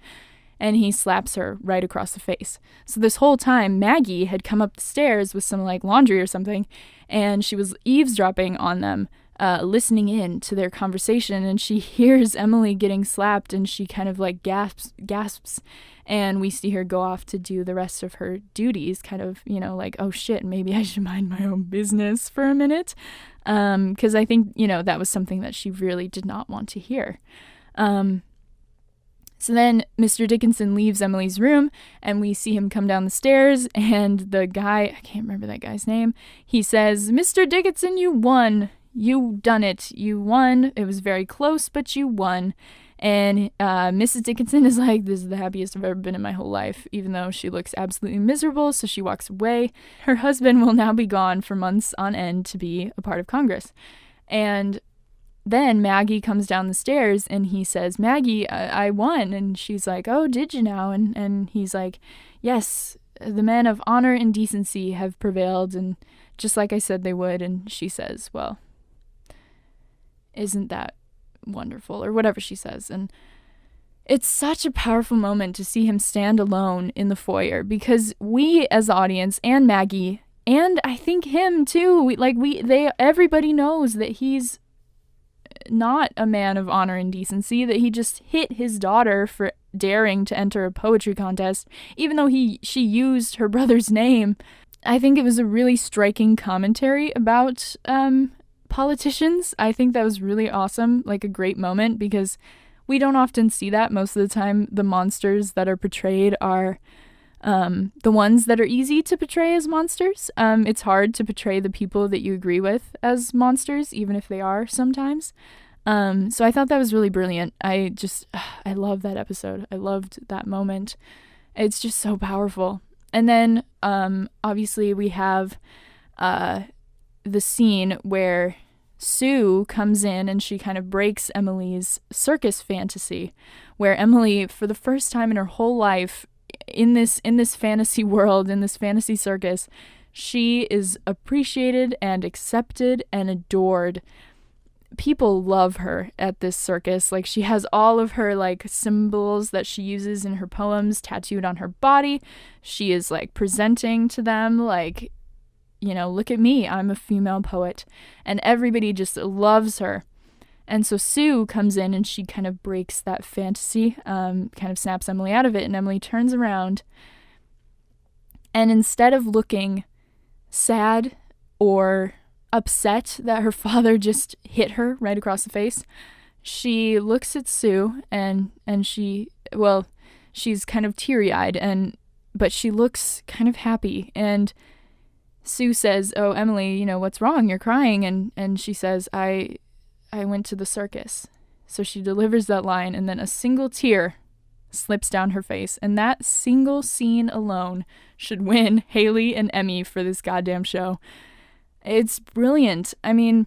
And he slaps her right across the face. So this whole time, Maggie had come up the stairs with some laundry or something, and she was eavesdropping on them, listening in to their conversation, and she hears Emily getting slapped, and she kind of gasps, and we see her go off to do the rest of her duties, kind of, oh shit, maybe I should mind my own business for a minute, because I think, that was something that she really did not want to hear. So then Mr. Dickinson leaves Emily's room, and we see him come down the stairs, and the guy, I can't remember that guy's name, he says, Mr. Dickinson, you won. You done it. You won. It was very close, but you won. And Mrs. Dickinson is like, this is the happiest I've ever been in my whole life, even though she looks absolutely miserable, so she walks away. Her husband will now be gone for months on end to be a part of Congress. And then Maggie comes down the stairs and he says, Maggie, I won. And she's like, oh, did you now? And he's like, yes, the men of honor and decency have prevailed. And just like I said they would. And she says, well, isn't that wonderful? Or whatever she says. And it's such a powerful moment to see him stand alone in the foyer, because we as the audience and Maggie, and I think him too, everybody knows that he's not a man of honor and decency, that he just hit his daughter for daring to enter a poetry contest, even though she used her brother's name. I think it was a really striking commentary about politicians. I think that was really awesome, a great moment, because we don't often see that. Most of the time, the monsters that are portrayed are the ones that are easy to portray as monsters. It's hard to portray the people that you agree with as monsters, even if they are sometimes. So I thought that was really brilliant. I love that episode. I loved that moment. It's just so powerful. And then, obviously we have, the scene where Sue comes in and she kind of breaks Emily's circus fantasy, where Emily, for the first time in her whole life, in this fantasy world, in this fantasy circus, she is appreciated and accepted and adored. People love her at this circus. She has all of her symbols that she uses in her poems tattooed on her body. She is presenting to them look at me, I'm a female poet. And everybody just loves her. And so Sue comes in and she kind of breaks that fantasy, kind of snaps Emily out of it, and Emily turns around, and instead of looking sad or upset that her father just hit her right across the face, she looks at Sue and she's kind of teary-eyed, but she looks kind of happy, and Sue says, oh, Emily, what's wrong? You're crying. And she says, I went to the circus. So she delivers that line, and then a single tear slips down her face. And that single scene alone should win Haley an Emmy for this goddamn show. It's brilliant. I mean,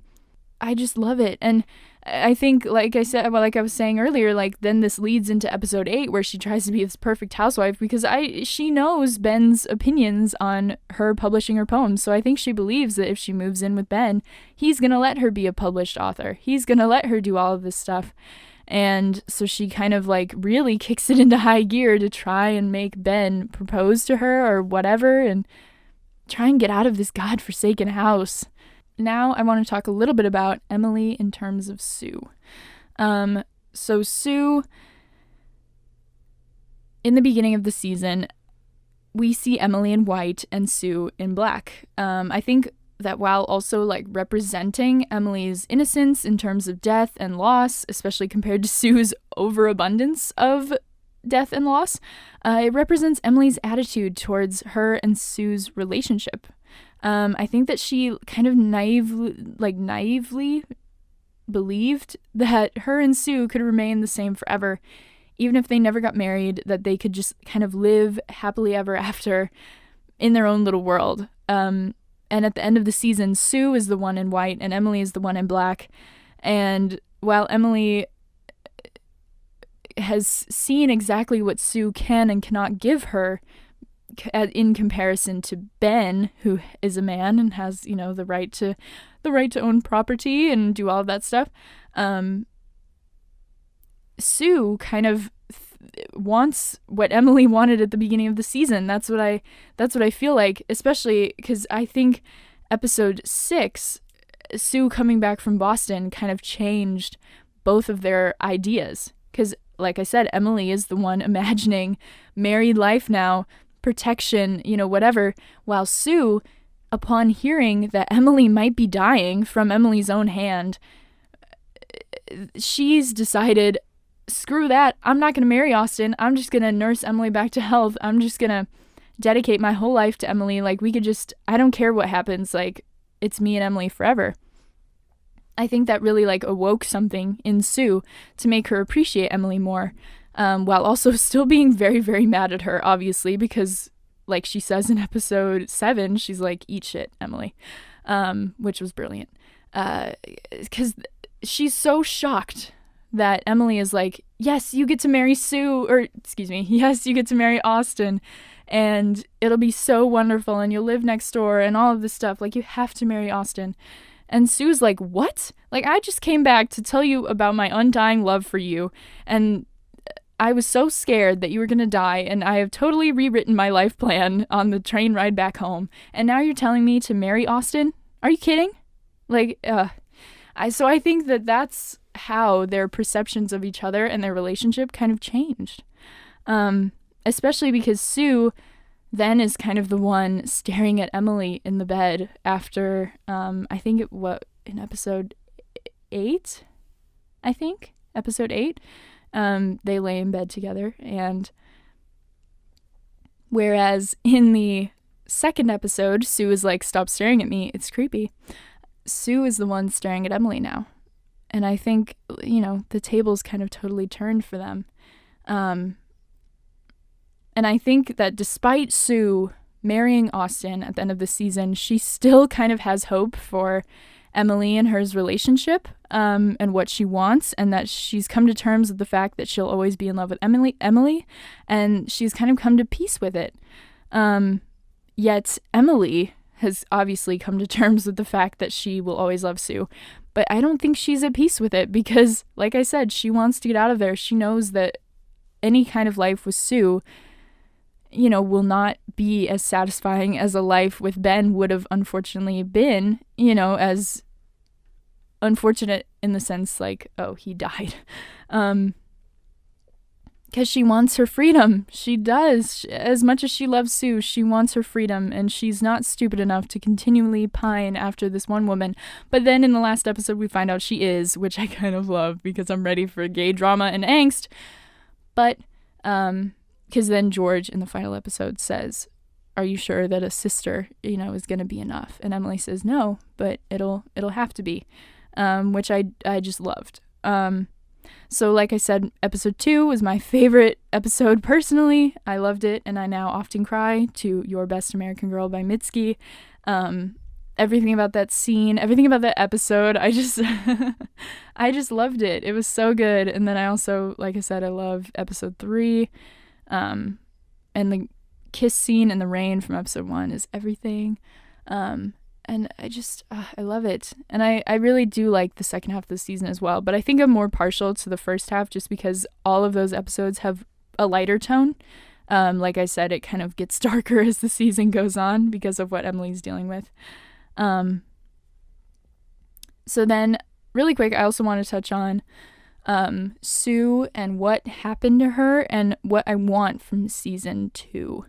I just love it. And I think, like I was saying earlier, like then this leads into episode 8 where she tries to be this perfect housewife because she knows Ben's opinions on her publishing her poems. So I think she believes that if she moves in with Ben, he's going to let her be a published author. He's going to let her do all of this stuff. And so she kind of like really kicks it into high gear to try and make Ben propose to her or whatever and try and get out of this godforsaken house. Now I want to talk a little bit about Emily in terms of Sue. So Sue, in the beginning of the season, we see Emily in white and Sue in black. I think that while also like representing Emily's innocence in terms of death and loss, especially compared to Sue's overabundance of death and loss, it represents Emily's attitude towards her and Sue's relationship. I think that she kind of naively believed that her and Sue could remain the same forever, even if they never got married, that they could just kind of live happily ever after in their own little world. And at the end of the season, Sue is the one in white and Emily is the one in black. And while Emily has seen exactly what Sue can and cannot give her, in comparison to Ben, who is a man and has, you know, the right to own property and do all of that stuff, Sue kind of wants what Emily wanted at the beginning of the season. That's what I feel like, especially because I think episode 6, Sue coming back from Boston kind of changed both of their ideas. Because, like I said, Emily is the one imagining married life now, protection, you know, whatever, while Sue, upon hearing that Emily might be dying from Emily's own hand, she's decided, screw that, I'm not going to marry Austin, I'm just going to nurse Emily back to health, I'm just going to dedicate my whole life to Emily, like we could just, I don't care what happens, like it's me and Emily forever. I think that really like awoke something in Sue to make her appreciate Emily more. While also still being very, very mad at her, obviously, because, like she says in episode 7, she's like, eat shit, Emily, which was brilliant. Because she's so shocked that Emily is like, yes, you get to marry Sue, or, excuse me, yes, you get to marry Austin, and it'll be so wonderful, and you'll live next door, and all of this stuff, like, you have to marry Austin. And Sue's like, what? Like, I just came back to tell you about my undying love for you, and I was so scared that you were going to die, and I have totally rewritten my life plan on the train ride back home, and now you're telling me to marry Austin? Are you kidding? Like, so I think that that's how their perceptions of each other and their relationship kind of changed. Especially because Sue then is kind of the one staring at Emily in the bed after, I think in episode 8? Episode 8? They lay in bed together, and whereas in the second episode, Sue is like, stop staring at me, it's creepy. Sue is the one staring at Emily now. And I think, you know, the tables kind of totally turned for them. And I think that despite Sue marrying Austin at the end of the season, she still kind of has hope for Emily and hers relationship, and what she wants, and that she's come to terms with the fact that she'll always be in love with Emily, and she's kind of come to peace with it. Yet Emily has obviously come to terms with the fact that she will always love Sue, but I don't think she's at peace with it because, like I said, she wants to get out of there. She knows that any kind of life with Sue, you know, will not be as satisfying as a life with Ben would have unfortunately been, you know, as unfortunate in the sense like, oh, he died. Because she wants her freedom. She does. As much as she loves Sue, she wants her freedom, and she's not stupid enough to continually pine after this one woman. But then in the last episode, we find out she is, which I kind of love because I'm ready for gay drama and angst. But, because then George in the final episode says, are you sure that a sister, you know, is going to be enough? And Emily says, no, but it'll have to be, which I just loved. So like I said, episode 2 was my favorite episode personally. I loved it, and I now often cry to Your Best American Girl by Mitski. Everything about that scene, everything about that episode, I just I just loved it. It was so good. And then I also, like I said, I love episode 3. And the kiss scene in the rain from episode 1 is everything. And I just, I love it. And I really do like the second half of the season as well. But I think I'm more partial to the first half just because all of those episodes have a lighter tone. Like I said, it kind of gets darker as the season goes on because of what Emily's dealing with. So then, really quick, I also want to touch on Sue and what happened to her and what I want from season 2.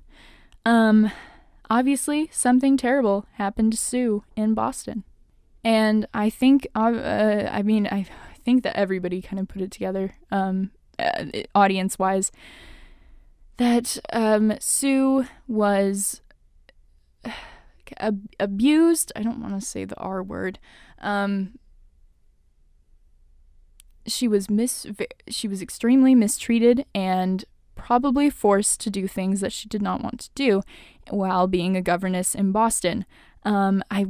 Obviously, something terrible happened to Sue in Boston. And I think, I think that everybody kind of put it together, audience-wise, that Sue was abused. I don't want to say the R word. She was extremely mistreated and probably forced to do things that she did not want to do while being a governess in Boston. I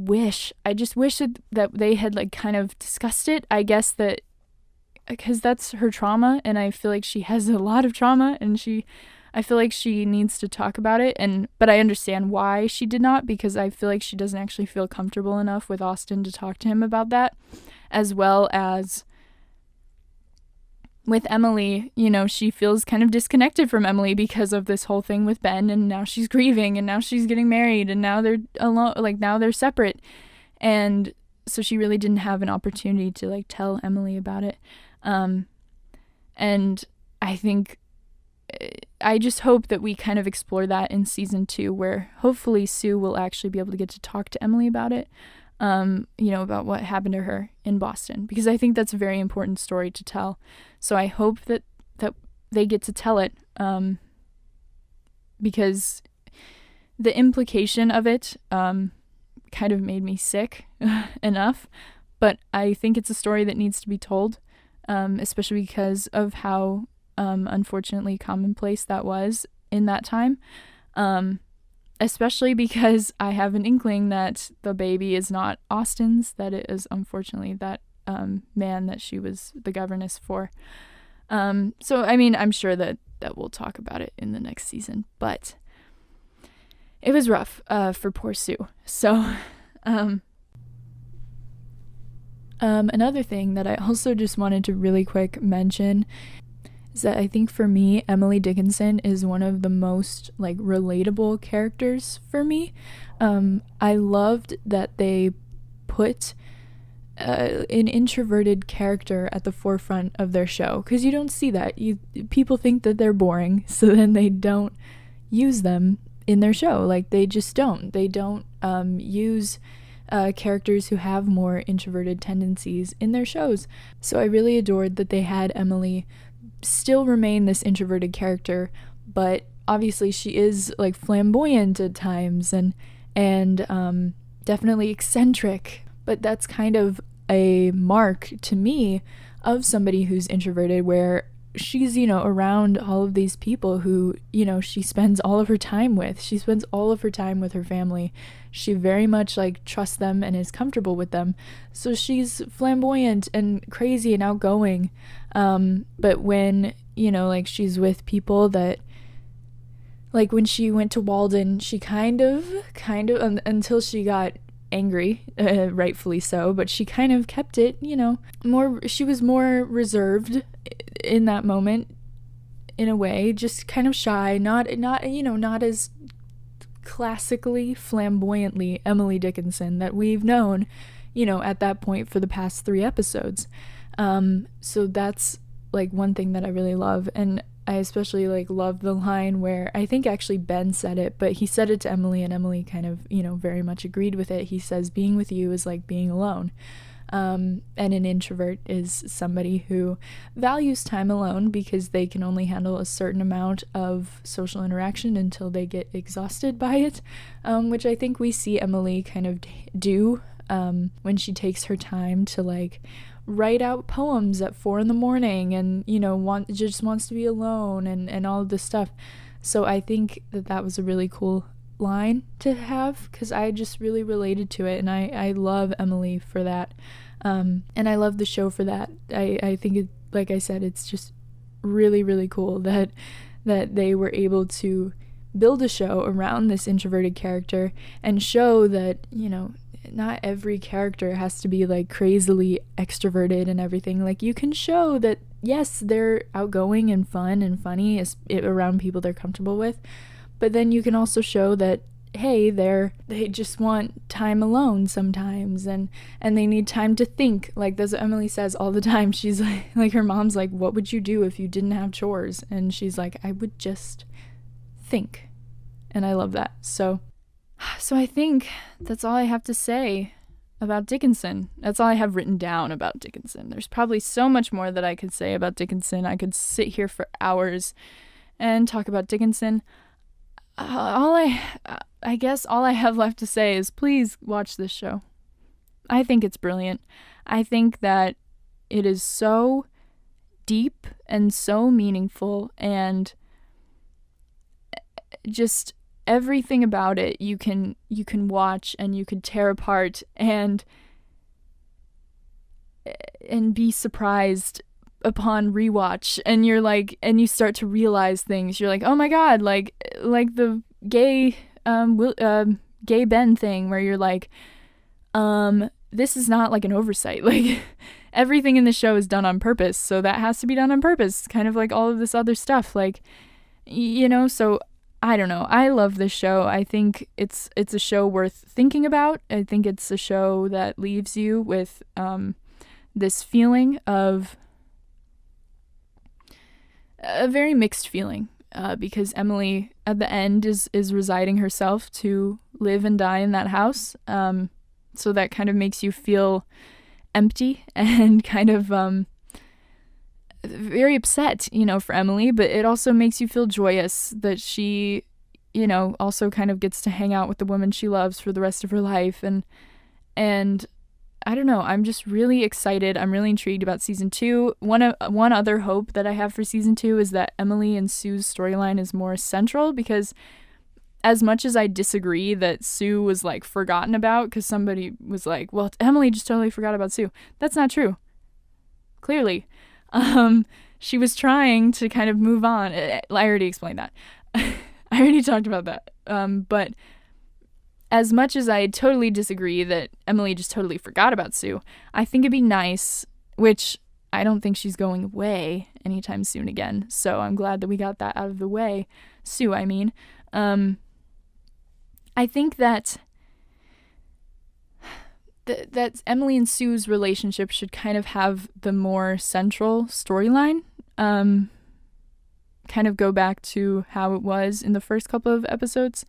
just wish that they had like kind of discussed it. I guess that because that's her trauma, and I feel like she has a lot of trauma, and I feel like she needs to talk about it, but I understand why she did not, because I feel like she doesn't actually feel comfortable enough with Austin to talk to him about that, as well as with Emily. She feels kind of disconnected from Emily because of this whole thing with Ben, and now she's grieving, and now she's getting married, and now they're alone, like now they're separate, and so she really didn't have an opportunity to like tell Emily about it. And I think I just hope that we kind of explore that in season 2, where hopefully Sue will actually be able to get to talk to Emily about it, about what happened to her in Boston, because I think that's a very important story to tell. So I hope that they get to tell it, because the implication of it kind of made me sick enough, but I think it's a story that needs to be told, especially because of how unfortunately commonplace that was in that time, especially because I have an inkling that the baby is not Austin's, that it is unfortunately that man that she was the governess for. So I mean, I'm sure that we'll talk about it in the next season, but it was rough for poor Sue. So another thing that I also just wanted to really quick mention is that I think for me, Emily Dickinson is one of the most like relatable characters for me. I loved that they put an introverted character at the forefront of their show, because you don't see that. People think that they're boring, so then they don't use them in their show. Like they just don't. They don't use characters who have more introverted tendencies in their shows. So I really adored that they had Emily still remain this introverted character, but obviously she is like flamboyant at times and definitely eccentric, but that's kind of a mark to me of somebody who's introverted, where she's around all of these people who she spends all of her time with. She spends all of her time with her family. She very much like trusts them and is comfortable with them, so she's flamboyant and crazy and outgoing, but when like she's with people that, like when she went to Walden, she kind of until she got angry, rightfully so, but she kind of kept it she was more reserved in that moment, in a way, just kind of shy, not as classically flamboyantly Emily Dickinson that we've known at that point for the past 3 episodes. So that's like one thing that I really love, and I especially like love the line where I think actually Ben said it, but he said it to Emily, and Emily kind of very much agreed with it. He says, being with you is like being alone. And an introvert is somebody who values time alone because they can only handle a certain amount of social interaction until they get exhausted by it, which I think we see Emily kind of do when she takes her time to like write out poems at 4 a.m. and, you know, just wants to be alone and all of this stuff. So I think that was a really cool line to have, because I just really related to it, and I love Emily for that, and I love the show for that. I think it, like I said, it's just really, really cool that they were able to build a show around this introverted character and show that, you know, not every character has to be like crazily extroverted and everything. Like, you can show that, yes, they're outgoing and fun and funny around people they're comfortable with, but then you can also show that, hey, they just want time alone sometimes, and they need time to think. Like, that's what Emily says all the time. She's like her mom's like, what would you do if you didn't have chores? And she's like, I would just think. And I love that. So I think that's all I have to say about Dickinson. That's all I have written down about Dickinson. There's probably so much more that I could say about Dickinson. I could sit here for hours and talk about Dickinson. I guess all I have left to say is, please watch this show. I think it's brilliant. I think that it is so deep and so meaningful, and just everything about it you can watch and you can tear apart and be surprised upon rewatch, and you're like, and you start to realize things. You're like, oh my god, like the gay Ben thing, where you're like, this is not like an oversight. Like, everything in the show is done on purpose, so that has to be done on purpose, kind of like all of this other stuff, like, you know. So I don't know, I love this show. I think it's a show worth thinking about. I think it's a show that leaves you with this feeling of a very mixed feeling, because Emily at the end is resigning herself to live and die in that house, so that kind of makes you feel empty and kind of very upset, you know, for Emily, but it also makes you feel joyous that she, you know, also kind of gets to hang out with the woman she loves for the rest of her life. And I don't know, I'm just really excited. I'm really intrigued about season 2. One other hope that I have for season 2 is that Emily and Sue's storyline is more central, because as much as I disagree that Sue was like forgotten about, because somebody was like, well, Emily just totally forgot about Sue. That's not true. Clearly. She was trying to kind of move on. I already explained that. I already talked about that. But as much as I totally disagree that Emily just totally forgot about Sue, I think it'd be nice, which I don't think she's going away anytime soon again, so I'm glad that we got that out of the way. Sue, I mean. I think that Emily and Sue's relationship should kind of have the more central storyline, kind of go back to how it was in the first couple of episodes,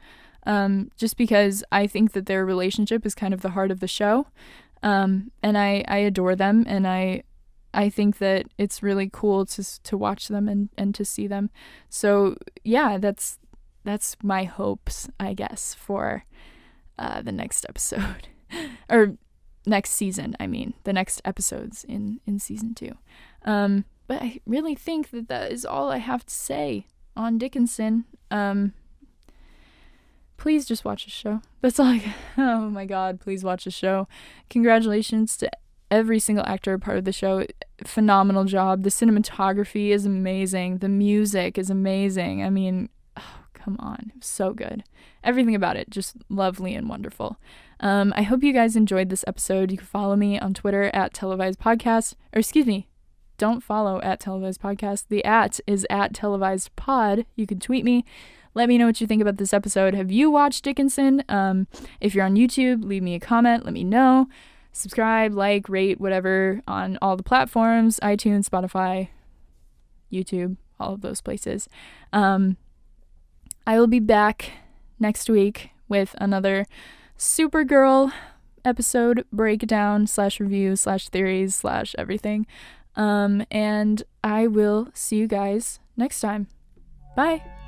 just because I think that their relationship is kind of the heart of the show, and I adore them, and I think that it's really cool to watch them and to see them. So yeah, that's my hopes, I guess, for the next episode or next season. I mean, the next episodes in season 2. But I really think that is all I have to say on Dickinson. Please just watch the show. That's all oh my god, please watch the show. Congratulations to every single actor part of the show. Phenomenal job. The cinematography is amazing. The music is amazing. I mean, oh, come on. It was so good. Everything about it, just lovely and wonderful. I hope you guys enjoyed this episode. You can follow me on Twitter at Televised Podcast. Or excuse me, don't follow at Televised Podcast. The @ is at Televised Pod. You can tweet me. Let me know what you think about this episode. Have you watched Dickinson? If you're on YouTube, leave me a comment. Let me know. Subscribe, like, rate, whatever on all the platforms. iTunes, Spotify, YouTube, all of those places. I will be back next week with another Supergirl episode breakdown / review / theories / everything. And I will see you guys next time. Bye.